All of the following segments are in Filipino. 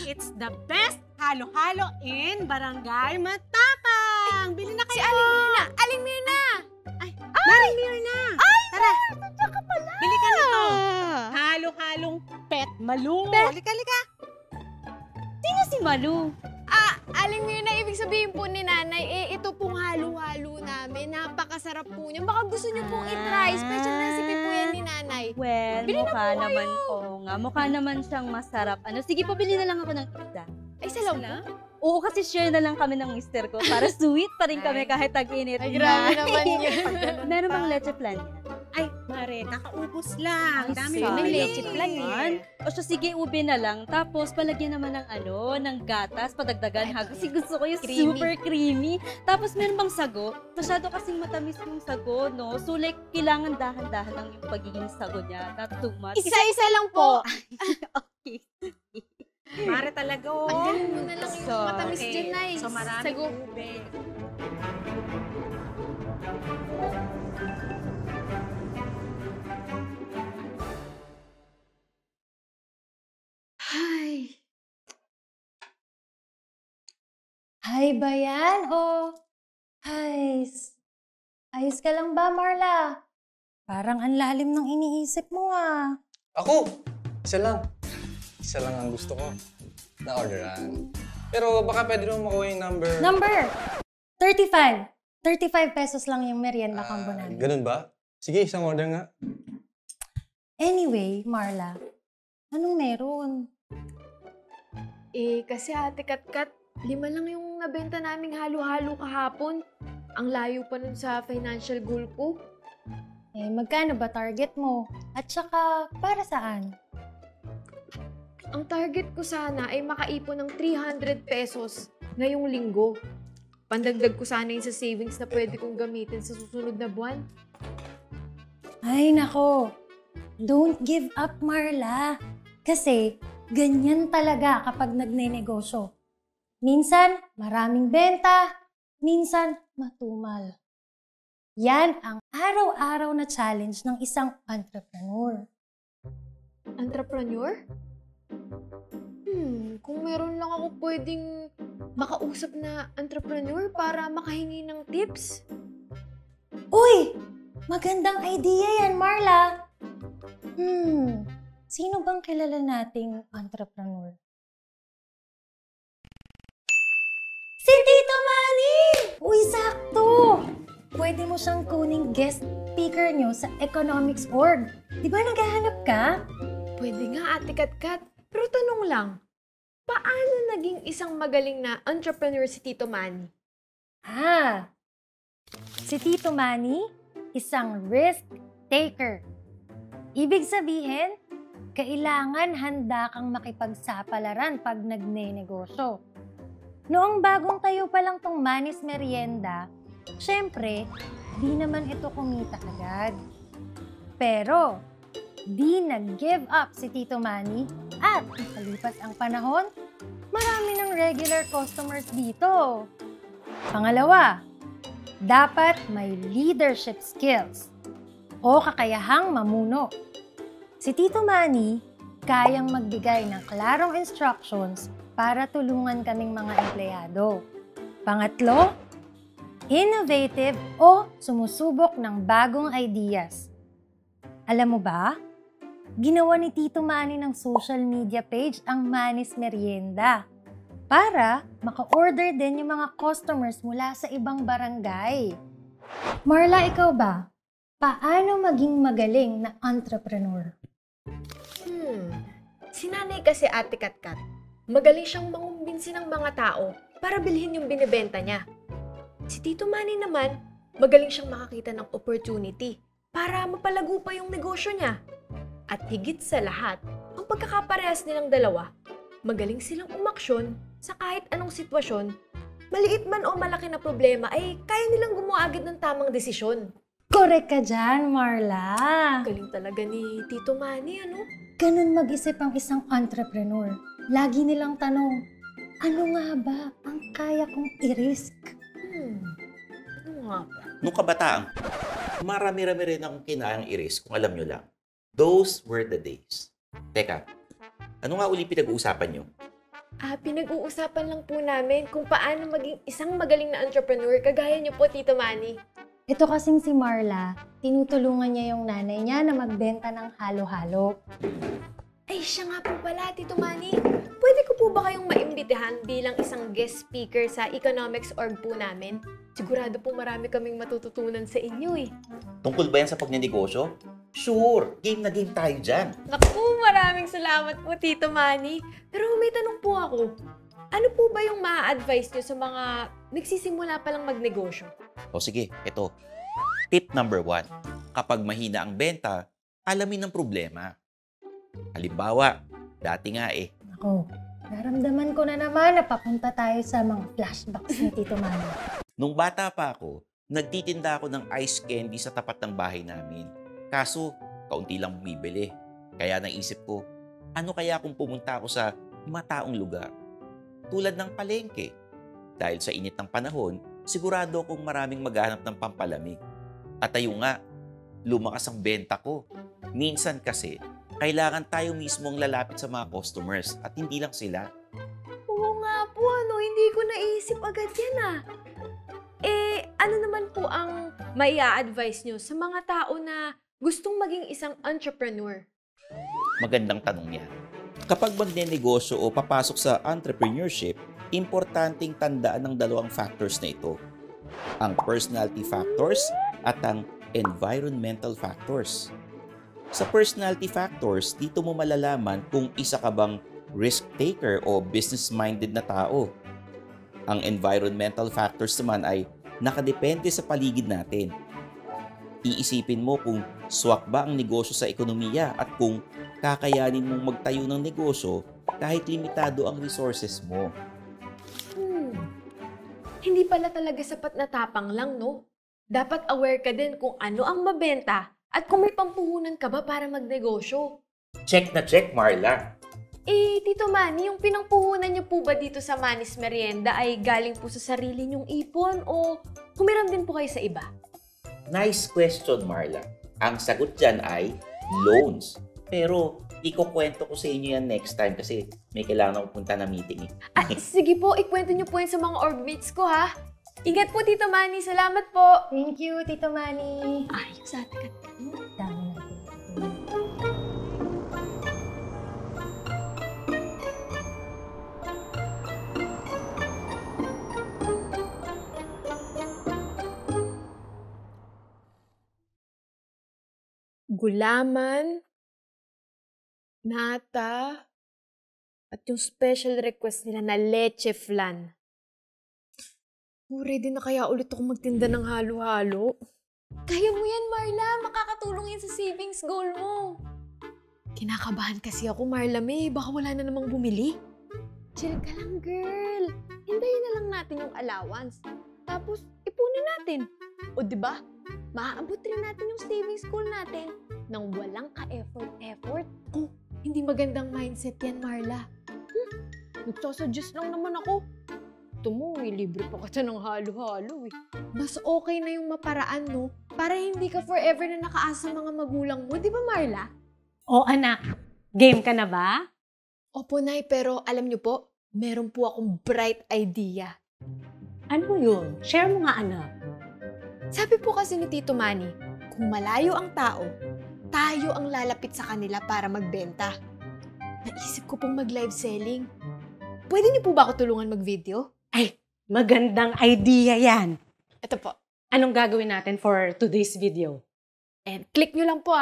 It's the best halo-halo in Barangay Matapang. Bili na kayo. Si Aling Mirna! Aling Mirna! Ay, Maring Mirna. Ay, tara. Nandiyan ka pala! Bili ka na to. Halo-halong pet Malu. Halika. Sino si Malu? Aling Mirna, ibig sabihin po ni Nanay, ito pong halo-halo namin. Napakasarap po niya. Baka gusto niyo pong i-try. Special recipe po yan ni Nanay. Well, Bili na mukha po naman, kayo. oo nga, mukha naman siyang masarap. Sige, pabili na lang ako ng isa. Ay, salamat. Oo, kasi share na lang kami ng mister ko para sweet pa rin kami kahit tag-init. Ay, grabe naman yun. Meron bang leche plan yan? Ay, Mare, kakaubos lang. Ay, Dami sayang. May leche plan eh. O siya, sige, ube na lang. Tapos, palagyan naman ng ng gatas, padagdagan ha. Kasi gusto ko yung Creamy. super creamy. Tapos, meron bang sago? Masyado kasing matamis yung sago, no? So, like, kailangan dahan-dahan lang yung pagiging sago niya. Not too much. Isa-isa lang po. Okay. Mare talaga, oh. Tanggalin mo na lang yung So, matamis okay. dyan, Nay. So, maraming Sago. ube. Ay. Hi ba yan? Hi. Ayos ka lang ba, Marla? Parang ang lalim ng iniisip mo ah. Ako! Isa lang. Isa lang ang gusto ko. Na-orderan. Pero baka pwede naman makuha yung number... Number! 35. 35 pesos lang yung merienda combo namin. Ganun ba? Sige, isang order nga. Anyway, Marla, anong meron? Kasi Ate Katkat, 5 lang yung nabenta naming halo-halo kahapon. Ang layo pa nun sa financial goal ko. Magkano ba target mo? At saka, para saan? Ang target ko sana ay makaipon ng 300 pesos ngayong linggo. Pandagdag ko sana yun sa savings na pwede kong gamitin sa susunod na buwan. Ay, nako. Don't give up, Marla. Kasi, ganyan talaga kapag nagne-negosyo. Minsan, maraming benta. Minsan, matumal. Yan ang araw-araw na challenge ng isang entrepreneur. Entrepreneur? Kung meron lang ako pwedeng makausap na entrepreneur para makahingi ng tips. Uy! Magandang idea yan, Marla. Sino bang kilala nating entrepreneur? Si Tito Manny! Uy, sakto! Pwede mo siyang kuning guest speaker nyo sa Economics Org. Di ba naghahanap ka? Pwede nga, Ate Katkat. Pero tanong lang, paano naging isang magaling na entrepreneur si Tito Manny? Si Tito Manny, isang risk taker. Ibig sabihin, kailangan handa kang makipagsapalaran pag nagne-negosyo. Noong bagong tayo pa lang tong Manny's Merienda, syempre, di naman ito kumita agad. Pero, di nag-give up si Tito Manny at nakalipas ang panahon, marami ng regular customers dito. Pangalawa, dapat may leadership skills o kakayahang mamuno. Si Tito Manny, kayang magbigay ng klarong instructions para tulungan kaming mga empleyado. Pangatlo, innovative o sumusubok ng bagong ideas. Alam mo ba, ginawa ni Tito Manny ng social media page ang Manny's Merienda para maka-order din yung mga customers mula sa ibang barangay. Marla, ikaw ba? Paano maging magaling na entrepreneur? Si Nanay kasi, Ate Katkat, magaling siyang mangumbinsi ng mga tao para bilhin yung binibenta niya. Si Tito Manny naman, magaling siyang makakita ng opportunity para mapalago pa yung negosyo niya. At higit sa lahat, ang pagkakaparehas nilang dalawa, magaling silang umaksyon sa kahit anong sitwasyon. Maliit man o malaki na problema ay kaya nilang gumawa agad ng tamang desisyon. Correct ka dyan, Marla. Galing talaga ni Tito Manny, ano? Ganun mag-isip ang isang entrepreneur. Lagi nilang tanong, ano nga ba ang kaya kong i-risk? Ano nga ba? Nung kabataan, marami-rami rin akong kinaang i-risk kung alam nyo lang. Those were the days. Teka, Ano nga uli pinag-uusapan nyo? Pinag-uusapan lang po namin kung paano maging isang magaling na entrepreneur kagaya niyo po, Tito Manny. Ito kasing si Marla, tinutulungan niya yung nanay niya na magbenta ng halo-halo. Ay, siya nga po pala, Tito Manny. Pwede ko po ba kayong maimbitahan bilang isang guest speaker sa economics org po namin? Sigurado po marami kaming matututunan sa inyo eh. Tungkol ba yan sa pagnenegosyo? Sure! Game na game tayo dyan. Naku, maraming salamat po, Tito Manny. Pero may tanong po ako. Ano po ba yung ma-advise nyo sa mga nagsisimula pa lang magnegosyo? O sige, ito. Tip number 1. Kapag mahina ang benta, alamin ang problema. Halimbawa, dati nga Ako, naramdaman ko na naman na papunta tayo sa mga flashbacks ni Tito Manny. Nung bata pa ako, nagtitinda ako ng ice candy sa tapat ng bahay namin. Kaso, kaunti lang bumibili. Kaya naisip ko, ano kaya kung pumunta ako sa mataong lugar? Tulad ng palengke. Dahil sa init ng panahon, sigurado akong maraming maghanap ng pampalamig. At ayun nga, lumakas ang benta ko. Minsan kasi, kailangan tayo mismo ang lalapit sa mga customers at hindi lang sila. Oo nga po, hindi ko naisip agad yan ano naman po ang maia-advise nyo sa mga tao na gustong maging isang entrepreneur? Magandang tanong yan. Kapag magnenegosyo o papasok sa entrepreneurship, importanteng tandaan ang dalawang factors na ito. Ang personality factors at ang environmental factors. Sa personality factors, dito mo malalaman kung isa ka bang risk taker o business-minded na tao. Ang environmental factors naman ay nakadepende sa paligid natin. Iisipin mo kung swak ba ang negosyo sa ekonomiya at kung kakayanin mong magtayo ng negosyo kahit limitado ang resources mo. Hindi pala talaga sapat na tapang lang, no? Dapat aware ka din kung ano ang mabenta at kung may pampuhunan ka ba para magnegosyo. Check na check, Marla. Tito Manny, yung pinangpuhunan niyo po ba dito sa Manny's Merienda ay galing po sa sarili niyong ipon o humiram din po kayo sa iba? Nice question, Marla. Ang sagot dyan ay loans. Pero ikukwento ko sa inyo yan next time kasi may kailangan akong punta na meeting. Sige po, ikwento niyo po yun sa mga orgmates ko, ha? Ingat po, Tito Manny. Salamat po. Thank you, Tito Manny. Ayos, ate. Dami natin. Gulaman, nata, at yung special request nila na leche flan. Ready na kaya ulit ako magtinda ng halo-halo? Kaya mo yan, Marla. Makakatulong yan sa savings goal mo. Kinakabahan kasi ako, Marla May. Baka wala na namang bumili. Chill ka lang, girl. Hintayin na lang natin yung allowance. Tapos, ipunin natin. O, diba? Maaabot rin natin yung savings goal natin nang walang ka-effort. Oh, hindi magandang mindset yan, Marla. Nagsasuggest lang naman ako. Ito mo, libre pa ka ng halo-halo eh. Mas okay na yung maparaan, no? Para hindi ka forever na nakaasa mga magulang mo. Di ba, Marla? O anak, game ka na ba? Opo, Nay, pero alam niyo po, meron po akong bright idea. Ano yun? Share mo nga, anak. Sabi po kasi ni Tito Manny, kung malayo ang tao, tayo ang lalapit sa kanila para magbenta. Naisip ko pong mag-live selling. Pwede niyo po ba ako tulungan mag-video? Ay, magandang idea yan. Ito po. Anong gagawin natin for today's video? And click nyo lang po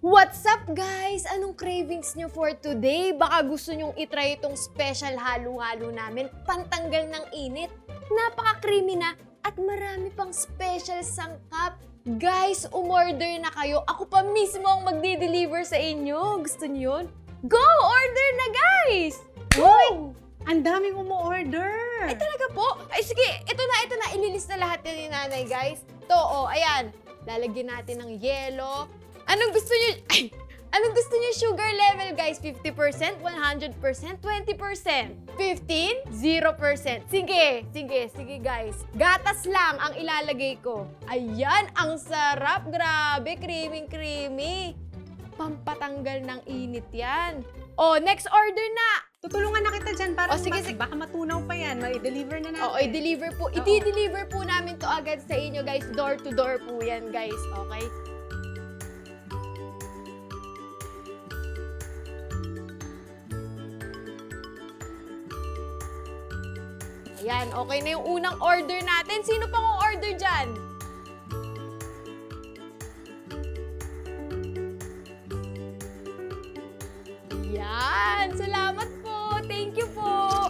What's up, guys? Anong cravings nyo for today? Baka gusto nyong itry itong special halo-halo namin, pantanggal ng init. Napaka-creamy na at marami pang special sangkap. Guys, umorder na kayo. Ako pa mismo ang magde-deliver sa inyo. Gusto nyo yun? Go! Order na, guys! Uy! Ang daming umu-order! Ay, talaga po? Ay, sige, ito na. Ililista lahat yan ni nanay, guys. Ito, ayan. Lalagyan natin ng yelo. Anong gusto nyo? Ay, anong gusto nyo sugar level, guys? 50%, 100%, 20%, 15%, 0%. Sige, guys. Gatas lang ang ilalagay ko. Ayan, ang sarap. Grabe, creamy. pampatanggal ng init yan. Oh, next order na! Tutulungan na kita dyan para O, sige, sige. baka matunaw pa yan. Ma-deliver na natin. Oo, i-deliver po. I-deliver po namin to agad sa inyo, guys. Door to door po yan, guys. Okay? Ayan, okay na yung unang order natin. Sino pang order dyan? Yan! Salamat po! Thank you po!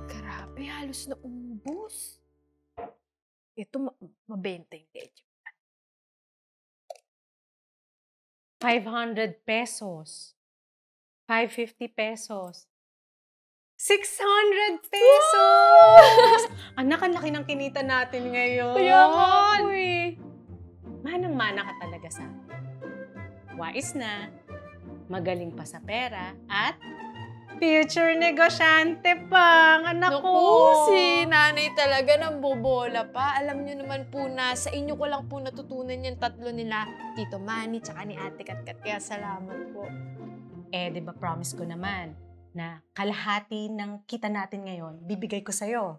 Grabe, halos na ubos. Ito, mabenta yung leche. 500 pesos. 550 pesos. 600 pesos! Anak, ang laki ng kinita natin ngayon. Kaya nga po eh. Manang-mana ka talaga sa akin. Wais na, magaling pa sa pera, at future negosyante pang, anak Naku, ko. si nanay talaga nang bobola pa. Alam niyo naman po na sa inyo ko lang po natutunan yung tatlo nila, Tito Manny, tsaka ni Ate Katkat. Kaya salamat po. Eh, di ba promise ko naman na kalahati ng kita natin ngayon, bibigay ko sa'yo.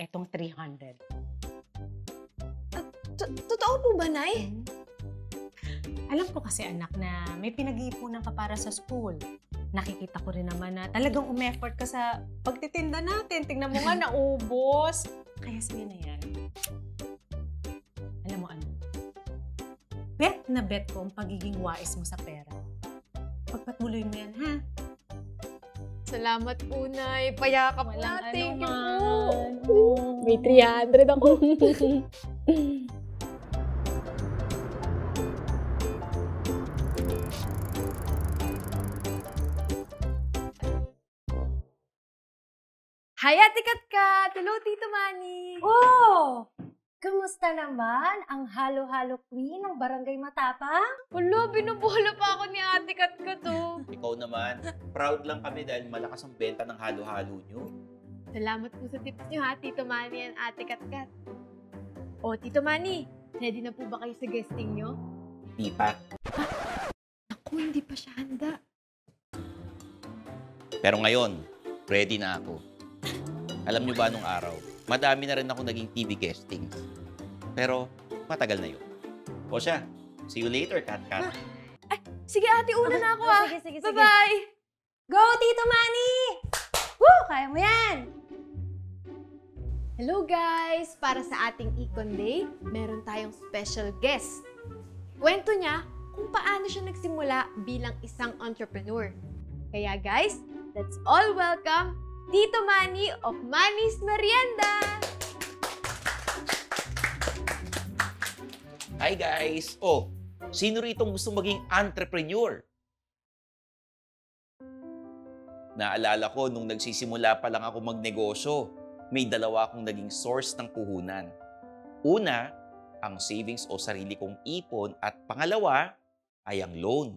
Etong 300. Totoo po ba, Nay? Alam ko kasi anak na may pinag-iipunan ka para sa school. Nakikita ko rin naman na talagang umeffort ka sa pagtitinda natin. Tingnan mo nga, naubos. Kaya sige na yan. Alam mo ano? Bet na bet ko ang pagiging wais mo sa pera. Pagpatuloy mo yan, ha? Salamat po, Nay. Payakap Walang na. Thank you anuman. po. May 300 ako. Hi, Ate Katkat! Hello, Tito Manny! Oh! Kamusta naman ang halo-halo queen ng Barangay Matapang? Wala, binubola pa ako ni Ate Katkat, oh. Ikaw naman, proud lang kami dahil malakas ang benta ng halo-halo nyo. Salamat po sa tips niyo, ha, Tito Manny and Ate Katkat. O, Tito Manny, ready na po ba kayo sa guesting niyo? Di pa. Ako, hindi pa siya handa. Pero ngayon, ready na ako. Alam nyo ba nung araw, madami na rin ako naging TV guesting. Pero matagal na yun. O siya, see you later, Kat. Sige, ate, una na ako, ha. Sige. Bye-bye! Go, Tito Manny! Woo! Kaya mo yan! Hello, guys! Para sa ating Econ Day, meron tayong special guest. Kwento niya kung paano siya nagsimula bilang isang entrepreneur. Kaya, guys, let's all welcome Tito Manny of Manny's Merienda! Hi guys! Oh, sino rito gusto maging entrepreneur? Naalala ko nung nagsisimula pa lang ako magnegosyo, may dalawa akong naging source ng puhunan. Una, ang savings o sarili kong ipon at pangalawa ay ang loan.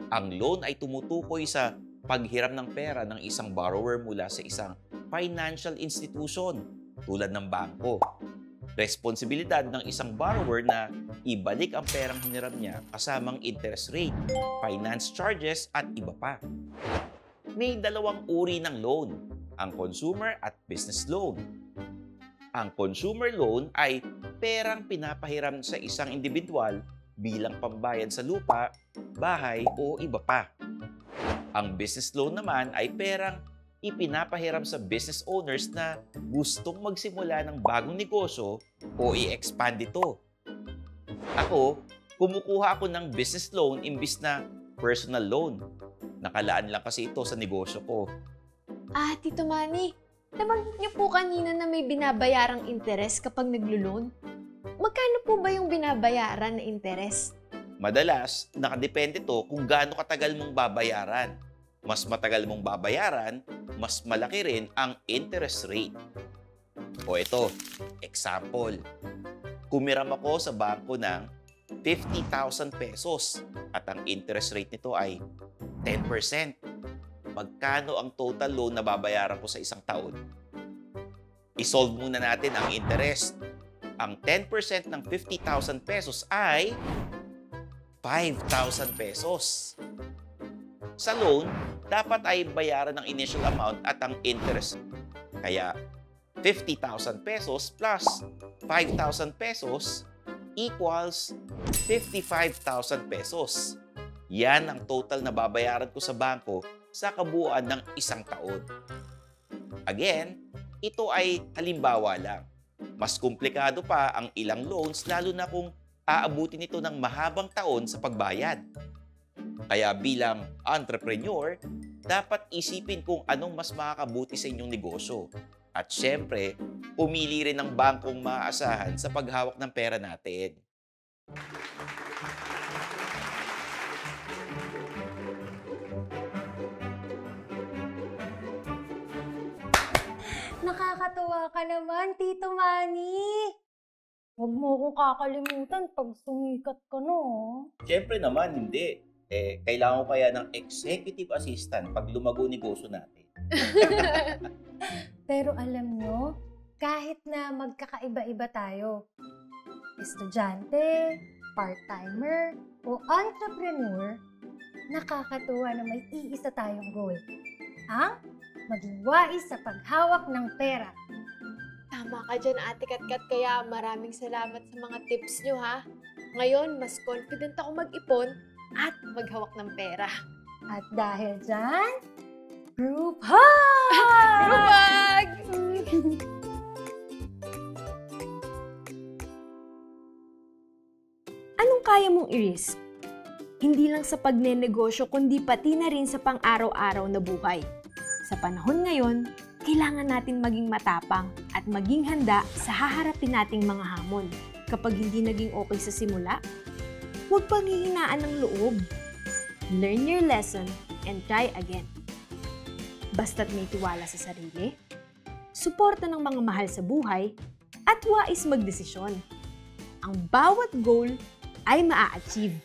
Ang loan ay tumutukoy sa paghiram ng pera ng isang borrower mula sa isang financial institution tulad ng bangko. Responsibilidad ng isang borrower na ibalik ang perang hiniram niya kasamang interest rate, finance charges at iba pa. May dalawang uri ng loan, ang consumer at business loan. Ang consumer loan ay perang pinapahiram sa isang individual bilang pambayad sa lupa, bahay o iba pa. Ang business loan naman ay perang ipinapahiram sa business owners na gustong magsimula ng bagong negosyo o i-expand ito. Ako, kumukuha ako ng business loan imbis na personal loan. Nakalaan lang kasi ito sa negosyo ko. Ah, Tito Manny, nabanggit niyo po kanina na may binabayarang interest kapag naglo-loan. Magkano po ba yung binabayaran na interest? Madalas, nakadepende to kung gaano katagal mong babayaran. Mas matagal mong babayaran, mas malaki rin ang interest rate. O ito, example. Kumiram ako sa bangko ng 50,000 pesos at ang interest rate nito ay 10%. Magkano ang total loan na babayaran ko sa isang taon? isolve muna natin ang interest. Ang 10% ng 50,000 pesos ay 5,000 pesos. Sa loan, dapat ay bayaran ng initial amount at ang interest. Kaya 50,000 pesos plus 5,000 pesos equals 55,000 pesos. Yan ang total na babayaran ko sa bangko sa kabuuan ng isang taon. Again, ito ay halimbawa lang. Mas komplikado pa ang ilang loans lalo na kung aabutin ito ng mahabang taon sa pagbayad. Kaya bilang entrepreneur, dapat isipin kung anong mas makakabuti sa inyong negosyo. At syempre, pumili rin ng bangkong maaasahan sa paghawak ng pera natin. Nakakatuwa ka naman, Tito Manny. Huwag mo akong kakalimutan pag sumikat ka, no? Syempre naman, hindi. Kailangan ko kaya ng executive assistant pag lumago negosyo natin. Pero alam nyo, kahit na magkakaiba-iba tayo, estudyante, part-timer, o entrepreneur, nakakatuwa na may iisa tayong goal. Ang maging wais sa paghawak ng pera. Tama ka dyan, Ate Katkat, kaya maraming salamat sa mga tips nyo, ha? Ngayon, mas confident ako mag-ipon at maghawak ng pera. At dahil dyan, group hug! Group hug! Anong kaya mong i-risk? Hindi lang sa pagnenegosyo, kundi pati na rin sa pang-araw-araw na buhay. Sa panahon ngayon, kailangan natin maging matapang at maging handa sa haharapin nating mga hamon. Kapag hindi naging okay sa simula, huwag panghihinaan ng loob. Learn your lesson and try again. Basta't may tiwala sa sarili, suporta ng mga mahal sa buhay, at wais magdesisyon. Ang bawat goal ay maa-achieve.